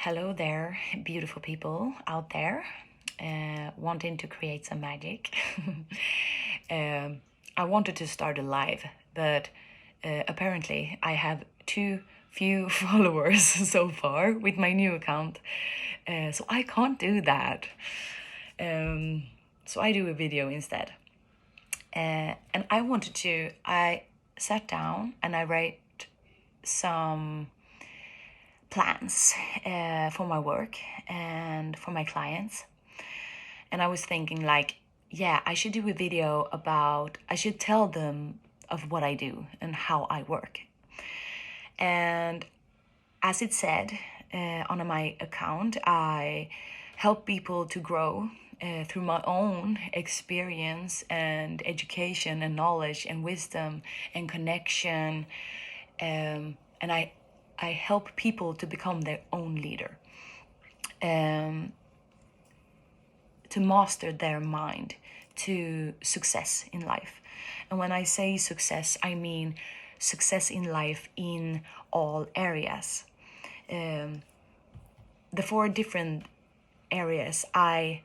Hello there, beautiful people out there wanting to create some magic. I wanted to start a live, but apparently I have too few followers so far with my new account, so I can't do that. So I do a video instead. And I sat down and I write some plans for my work and for my clients. And I was thinking I should do a video I should tell them of what I do and how I work. And as it said on my account, I help people to grow through my own experience and education and knowledge and wisdom and connection. And I help people to become their own leader, to master their mind to success in life. And when I say success, I mean success in life in all areas. The 4 different areas I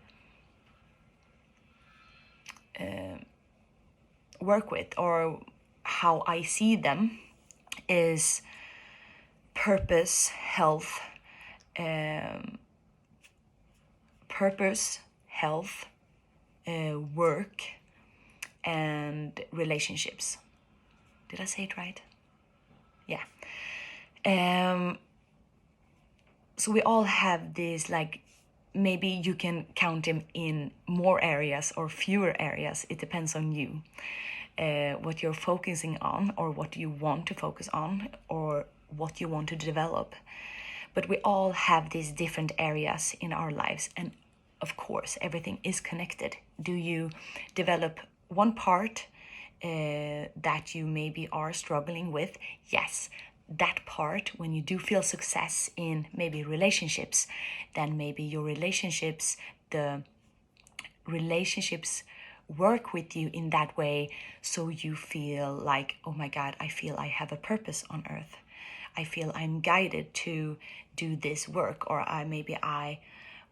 work with, or how I see them, is purpose, health, work, and relationships. Did I say it right? Yeah. So we all have these, maybe you can count them in more areas or fewer areas. It depends on you, what you're focusing on, or what you want to focus on, or what you want to develop. But we all have these different areas in our lives, and of course everything is connected. Do you develop one part that you maybe are struggling with? Yes, that part, when you do feel success in maybe relationships, then maybe your the relationships work with you in that way, so you feel like, oh my God, I feel I have a purpose on earth. I feel I'm guided to do this work, or I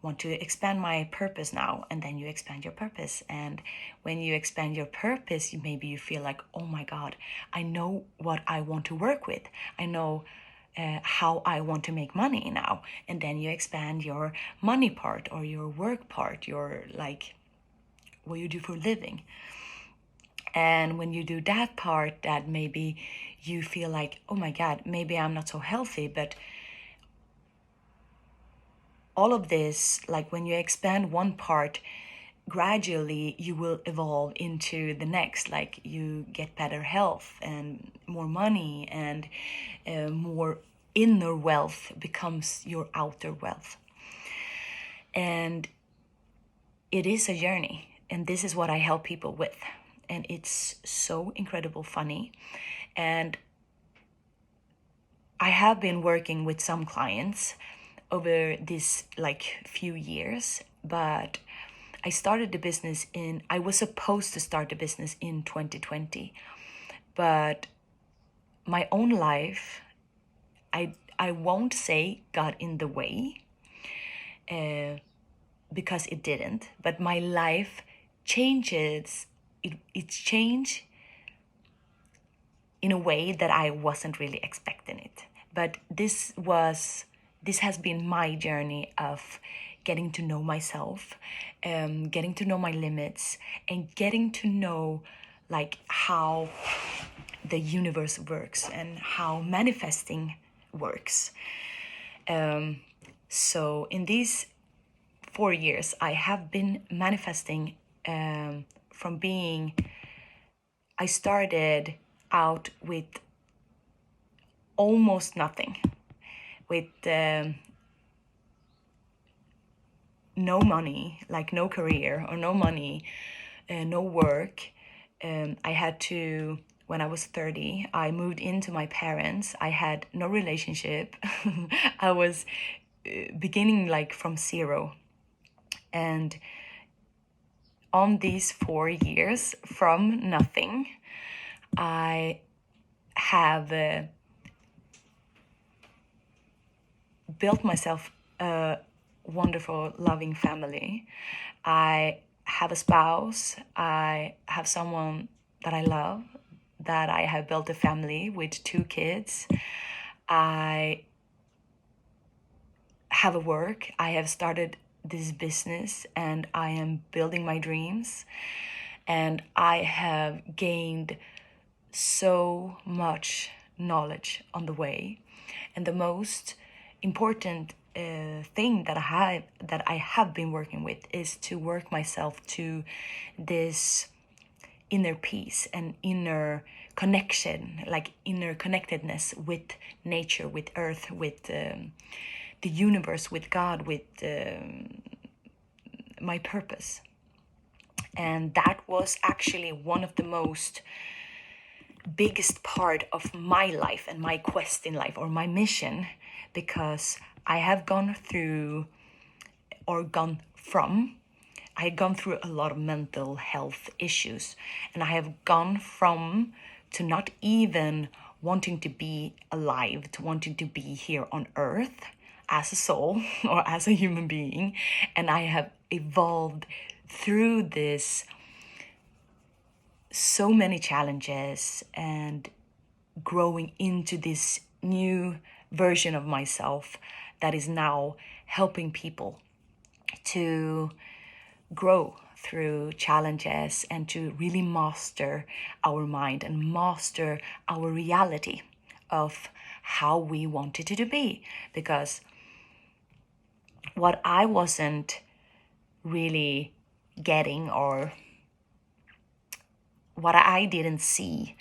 want to expand my purpose now. And then you expand your purpose. And when you expand your purpose, maybe you feel like, oh my God, I know what I want to work with. I know how I want to make money now. And then you expand your money part, or your work part, your what you do for a living. And when you do that part, that maybe you feel like, oh my God, maybe I'm not so healthy, but all of this, when you expand one part, gradually you will evolve into the next. You get better health and more money, and more inner wealth becomes your outer wealth. And it is a journey, and this is what I help people with. And it's so incredible funny. And I have been working with some clients over this few years, but I started the business I was supposed to start the business in 2020, but my own life, I won't say got in the way, because it didn't, but my life changes. It's changed in a way that I wasn't really expecting it. But this has been my journey of getting to know myself, getting to know my limits, and getting to know how the universe works and how manifesting works. So in these 4 years, I have been manifesting from being... I started out with almost nothing, with no money, no career or no money, no work. I had to, when I was 30, I moved into my parents. I had no relationship. I was beginning from zero. And on these 4 years from nothing, I have built myself a wonderful, loving family. I have a spouse. I have someone that I love, that I have built a family with 2 kids. I have a work. I have started this business and I am building my dreams. And I have gained so much knowledge on the way. And the most important thing that I have been working with is to work myself to this inner peace and inner connection, like inner connectedness with nature, with earth, with the universe, with God, with my purpose. And that was actually one of the most biggest part of my life and my quest in life, or my mission, because I have gone through, or gone from, I had gone through a lot of mental health issues, and I have gone from to not even wanting to be alive, to wanting to be here on earth as a soul or as a human being. And I have evolved through this so many challenges and growing into this new version of myself that is now helping people to grow through challenges and to really master our mind and master our reality of how we wanted it to be. Because what I wasn't really getting, or what I didn't see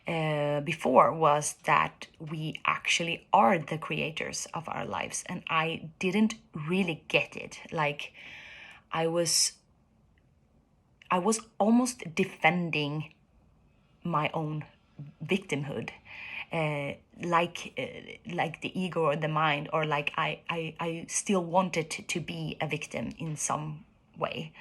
before, was that we actually are the creators of our lives. And I didn't really get it. Like, I was almost defending my own victimhood, like the ego or the mind, or like I still wanted to be a victim in some way.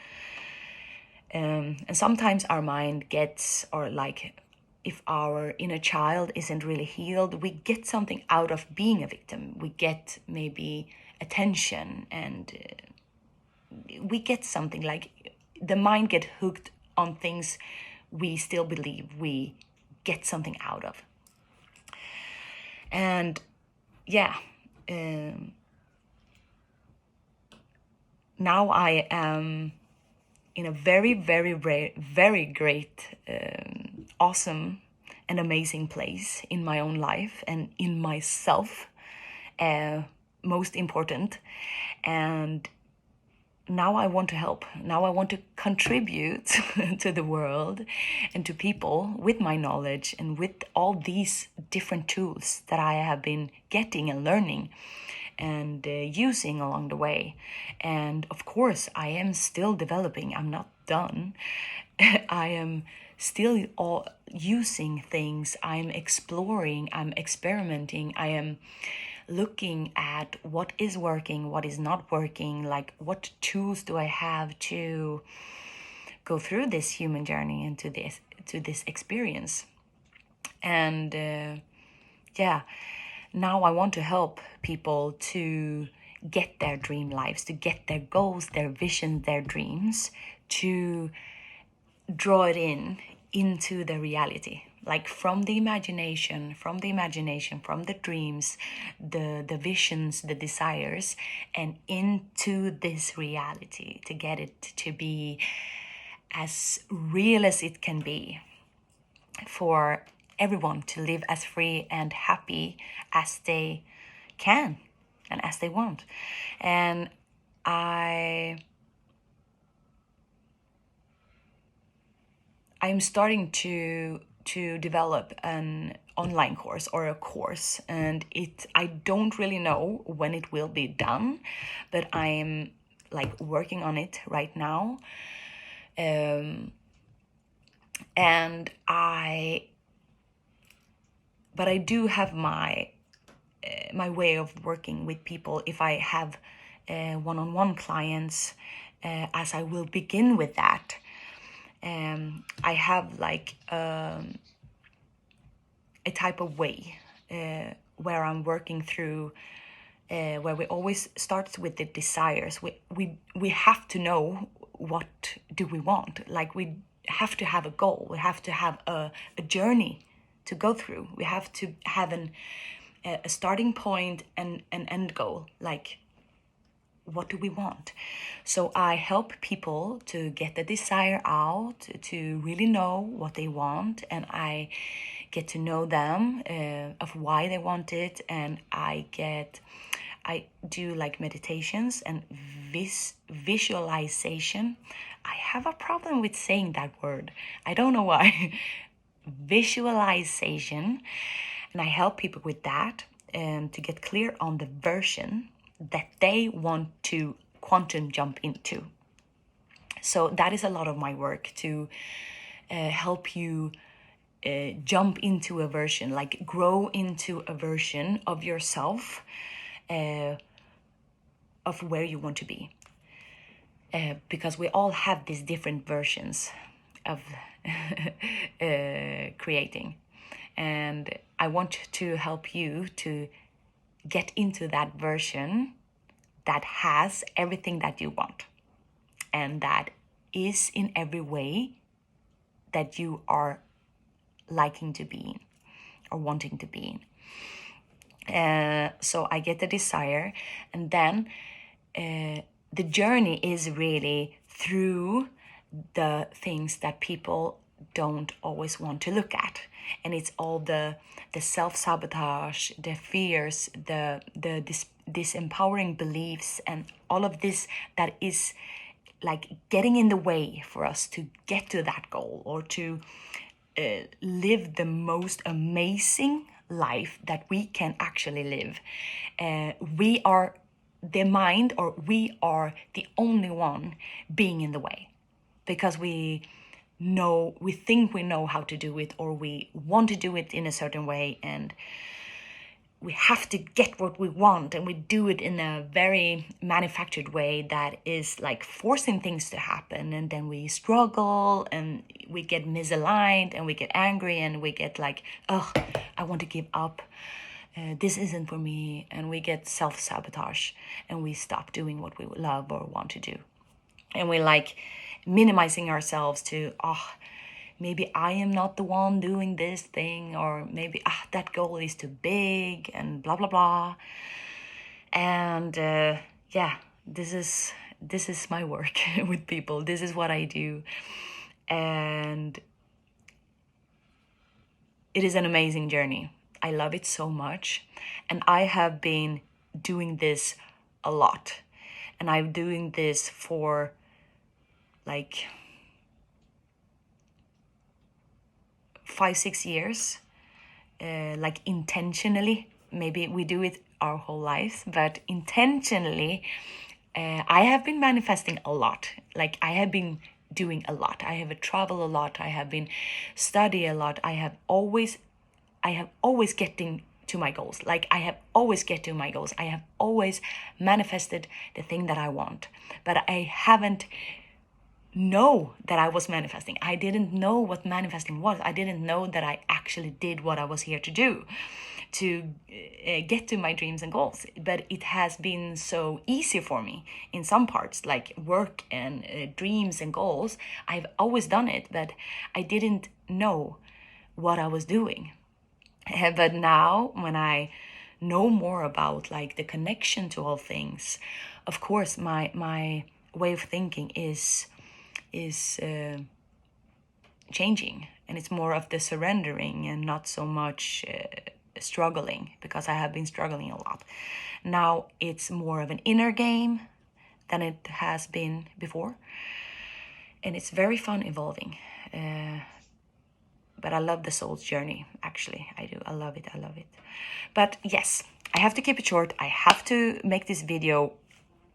And sometimes our mind gets, or like if our inner child isn't really healed, we get something out of being a victim. We get maybe attention, and we get something, like the mind get hooked on things we still believe we get something out of. And yeah, now I am in a very, very, very great, awesome and amazing place in my own life and in myself, most important. And now I want to help. Now I want to contribute to the world and to people with my knowledge and with all these different tools that I have been getting and learning and using along the way. And of course, I am still developing. I'm not done. I am still using things. I'm exploring. I'm experimenting. I am looking at what is working, what is not working, like what tools do I have to go through this human journey and to this experience. And yeah, now I want to help people to get their dream lives, to get their goals, their visions, their dreams, to draw it into the reality, like from the imagination, from the dreams, the visions, the desires, and into this reality, to get it to be as real as it can be, for everyone to live as free and happy as they can and as they want. And I'm starting to develop an online course, or a course, and I don't really know when it will be done, but I'm like working on it right now. But I do have my way of working with people. If I have one-on-one clients, as I will begin with that, I have like a type of way where I'm working through where we always start with the desires. We have to know what do we want. Like we have to have a goal. We have to have a journey to go through. We have to have a starting point and an end goal. Like, what do we want? So I help people to get the desire out, to really know what they want, and I get to know them, of why they want it, and I do like meditations and visualization. I have a problem with saying that word. I don't know why. Visualization. And I help people with that, to get clear on the version that they want to quantum jump into. So that is a lot of my work, to help you jump into a version, like grow into a version of yourself, of where you want to be. Because we all have these different versions of creating. And I want to help you to get into that version that has everything that you want, and that is in every way that you are liking to be in or wanting to be in. So I get the desire, and then the journey is really through the things that people don't always want to look at. And it's all the self-sabotage, the fears, the disempowering beliefs, and all of this that is like getting in the way for us to get to that goal, or to live the most amazing life that we can actually live. We are the mind, or we are the only one being in the way, because we think we know how to do it, or we want to do it in a certain way, and we have to get what we want, and we do it in a very manufactured way that is like forcing things to happen. And then we struggle, and we get misaligned, and we get angry, and we get like, oh, I want to give up. This isn't for me. And we get self-sabotage, and we stop doing what we love or want to do. And we like minimizing ourselves to, maybe I am not the one doing this thing, or maybe that goal is too big, and blah, blah, blah. And this is my work with people. This is what I do. And it is an amazing journey. I love it so much. And I have been doing this a lot. And I'm doing this for like 5-6 years, like intentionally. Maybe we do it our whole lives, but intentionally, I have been manifesting a lot. Like I have been doing a lot. I have traveled a lot. I have been study a lot. I have always getting to my goals. Like I have always get to my goals. I have always manifested the thing that I want, but I haven't know that I was manifesting. I didn't know what manifesting was. I didn't know that I actually did what I was here to do, to get to my dreams and goals. But it has been so easy for me in some parts, like work and dreams and goals. I've always done it, but I didn't know what I was doing. But now when I know more about like the connection to all things, of course my way of thinking is changing, and it's more of the surrendering and not so much struggling, because I have been struggling a lot. Now it's more of an inner game than it has been before, and it's very fun evolving. But I love the soul's journey, actually. I do. I love it. But yes, I have to keep it short. I have to make this video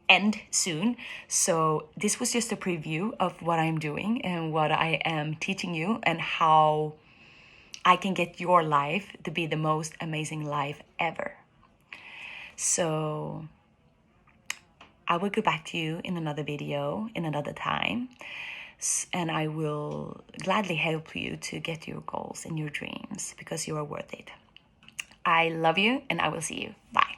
end soon. So this was just a preview of what I'm doing and what I am teaching you, and how I can get your life to be the most amazing life ever. So I will go back to you in another video in another time, and I will gladly help you to get your goals and your dreams, because you are worth it. I love you, and I will see you. Bye.